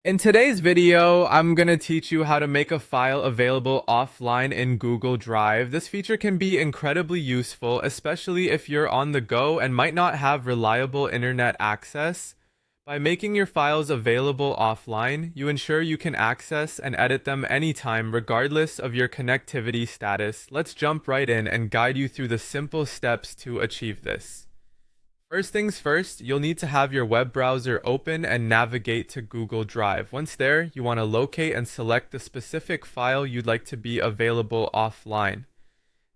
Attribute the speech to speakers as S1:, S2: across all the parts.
S1: In today's video, I'm going to teach you how to make a file available offline in Google Drive. This feature can be incredibly useful, especially if you're on the go and might not have reliable internet access. By making your files available offline, you ensure you can access and edit them anytime, regardless of your connectivity status. Let's jump right in and guide you through the simple steps to achieve this. First things first, you'll need to have your web browser open and navigate to Google Drive. Once there, you want to locate and select the specific file you'd like to be available offline.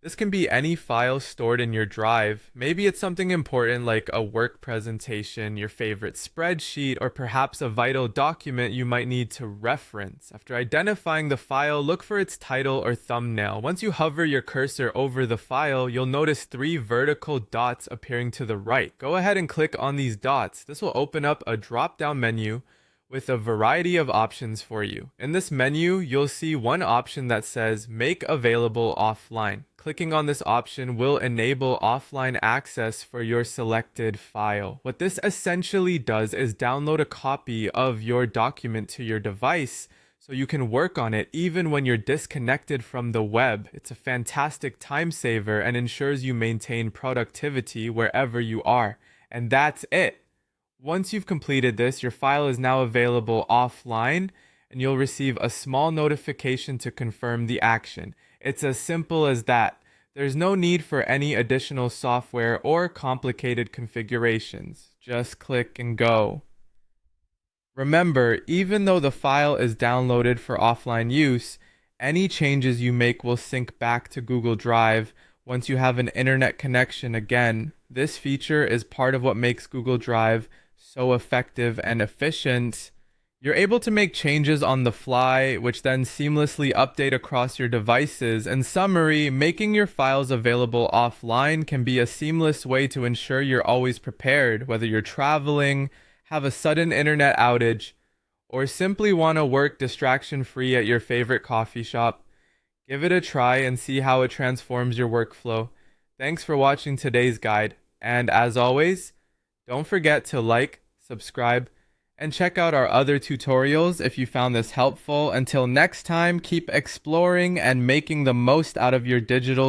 S1: This can be any file stored in your drive. Maybe it's something important like a work presentation, your favorite spreadsheet, or perhaps a vital document you might need to reference. After identifying the file, look for its title or thumbnail. Once you hover your cursor over the file, you'll notice 3 vertical dots appearing to the right. Go ahead and click on these dots. This will open up a drop-down menu with a variety of options for you. In this menu, you'll see one option that says Make Available Offline. Clicking on this option will enable offline access for your selected file. What this essentially does is download a copy of your document to your device so you can work on it even when you're disconnected from the web. It's a fantastic time saver and ensures you maintain productivity wherever you are. And that's it. Once you've completed this, your file is now available offline, and you'll receive a small notification to confirm the action. It's as simple as that. There's no need for any additional software or complicated configurations. Just click and go. Remember, even though the file is downloaded for offline use, any changes you make will sync back to Google Drive once you have an internet connection again. This feature is part of what makes Google Drive so effective and efficient. You're able to make changes on the fly, which then seamlessly update across your devices. In summary, making your files available offline can be a seamless way to ensure you're always prepared, whether you're traveling, have a sudden internet outage, or simply want to work distraction-free at your favorite coffee shop. Give it a try and see how it transforms your workflow. Thanks for watching today's guide, and as always, don't forget to like, subscribe, and check out our other tutorials if you found this helpful. Until next time, keep exploring and making the most out of your digital